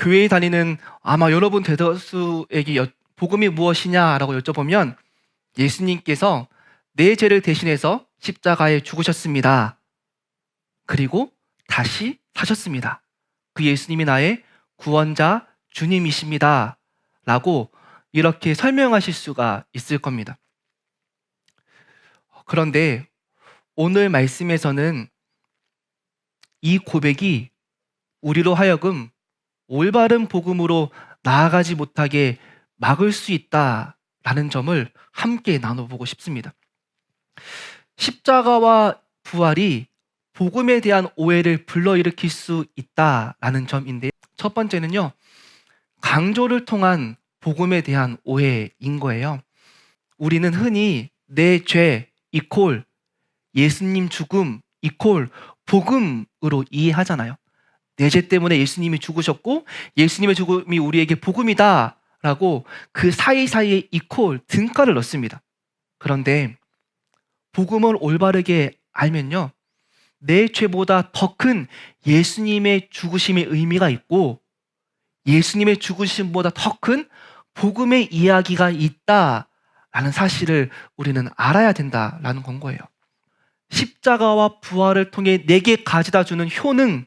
교회에 다니는 아마 여러분 대다수에게 복음이 무엇이냐라고 여쭤보면 예수님께서 내 죄를 대신해서 십자가에 죽으셨습니다. 그리고 다시 사셨습니다. 그 예수님이 나의 구원자 주님이십니다. 라고 이렇게 설명하실 수가 있을 겁니다. 그런데 오늘 말씀에서는 이 고백이 우리로 하여금 올바른 복음으로 나아가지 못하게 막을 수 있다라는 점을 함께 나눠보고 싶습니다. 십자가와 부활이 복음에 대한 오해를 불러일으킬 수 있다라는 점인데, 첫 번째는요, 강조를 통한 복음에 대한 오해인 거예요. 우리는 흔히 내 죄 이콜 예수님 죽음 이콜 복음으로 이해하잖아요. 내 죄 때문에 예수님이 죽으셨고 예수님의 죽음이 우리에게 복음이다 라고 그 사이사이에 이콜 등가를 넣습니다. 그런데 복음을 올바르게 알면요, 내 죄보다 더 큰 예수님의 죽으심의 의미가 있고 예수님의 죽으심보다 더 큰 복음의 이야기가 있다라는 사실을 우리는 알아야 된다라는 건 거예요. 십자가와 부활을 통해 내게 가져다 주는 효능,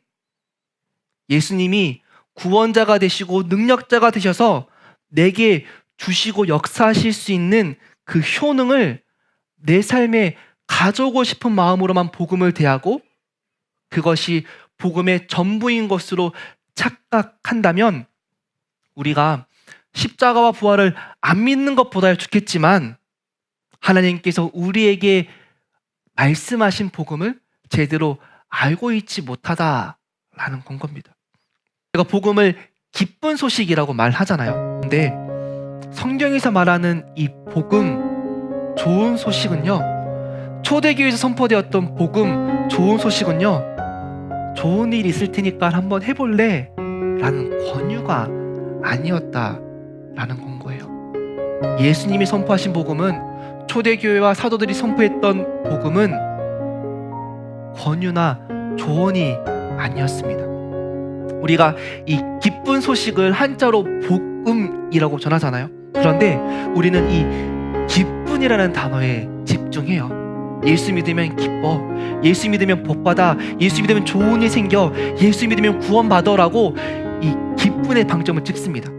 예수님이 구원자가 되시고 능력자가 되셔서 내게 주시고 역사하실 수 있는 그 효능을 내 삶에 가져오고 싶은 마음으로만 복음을 대하고 그것이 복음의 전부인 것으로 착각한다면 우리가 십자가와 부활을 안 믿는 것보다 좋겠지만 하나님께서 우리에게 말씀하신 복음을 제대로 알고 있지 못하다라는 건 겁니다. 제가 복음을 기쁜 소식이라고 말하잖아요. 근데 성경에서 말하는 이 복음, 좋은 소식은요, 초대교회에서 선포되었던 복음, 좋은 소식은요, 좋은 일 있을 테니까 한번 해볼래? 라는 권유가 아니었다라는 건 거예요. 예수님이 선포하신 복음은, 초대교회와 사도들이 선포했던 복음은 권유나 조언이 아니었습니다. 우리가 이 기쁜 소식을 한자로 복음이라고 전하잖아요. 그런데 우리는 이 기쁜이라는 단어에 집중해요. 예수 믿으면 기뻐, 예수 믿으면 복받아, 예수 믿으면 좋은 일 생겨, 예수 믿으면 구원받아라고 이 기쁨의 방점을 찍습니다.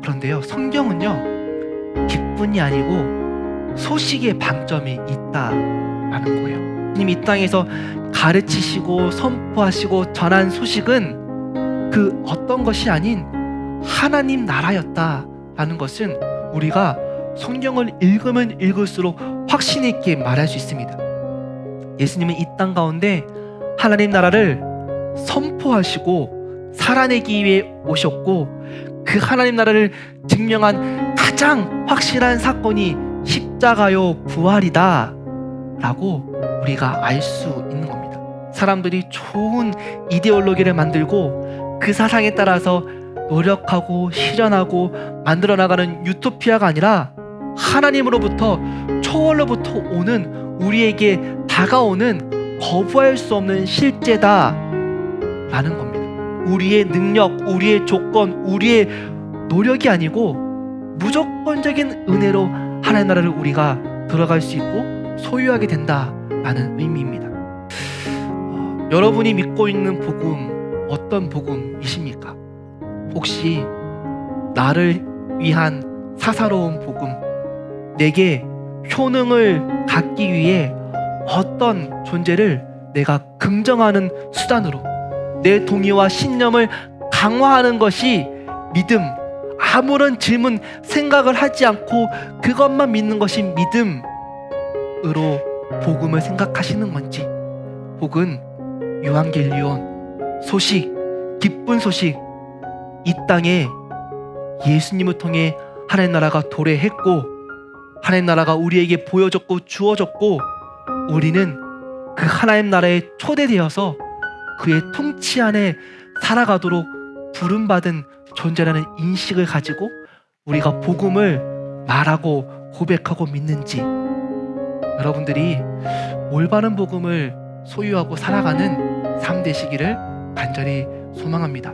그런데요, 성경은요, 기쁨이 아니고 소식의 방점이 있다라는 거예요. 주님이 이 땅에서 가르치시고 선포하시고 전한 소식은 그 어떤 것이 아닌 하나님 나라였다라는 것은 우리가 성경을 읽으면 읽을수록 확신 있게 말할 수 있습니다. 예수님은 이 땅 가운데 하나님 나라를 선포하시고 살아내기 위해 오셨고 그 하나님 나라를 증명한 가장 확실한 사건이 십자가요 부활이다 라고 우리가 알 수 있는 겁니다. 사람들이 좋은 이데올로기를 만들고 그 사상에 따라서 노력하고 실현하고 만들어 나가는 유토피아가 아니라 하나님으로부터 초월로부터 오는 우리에게 다가오는 거부할 수 없는 실제다 라는 겁니다. 우리의 능력, 우리의 조건, 우리의 노력이 아니고 무조건적인 은혜로 하나님 나라를 우리가 들어갈 수 있고 소유하게 된다라는 의미입니다. 여러분이 믿고 있는 복음, 어떤 복음이십니까? 혹시 나를 위한 사사로운 복음, 내게 효능을 갖기 위해 어떤 존재를 내가 긍정하는 수단으로 내 동의와 신념을 강화하는 것이 믿음, 아무런 질문, 생각을 하지 않고 그것만 믿는 것이 믿음으로 복음을 생각하시는 건지, 혹은 유한겔리온, 소식, 기쁜 소식, 이 땅에 예수님을 통해 하나님 나라가 도래했고 하나님 나라가 우리에게 보여졌고 주어졌고 우리는 그 하나님 나라에 초대되어서 그의 통치 안에 살아가도록 부름받은 존재라는 인식을 가지고 우리가 복음을 말하고 고백하고 믿는지, 여러분들이 올바른 복음을 소유하고 살아가는 삶 되시기를 간절히 소망합니다.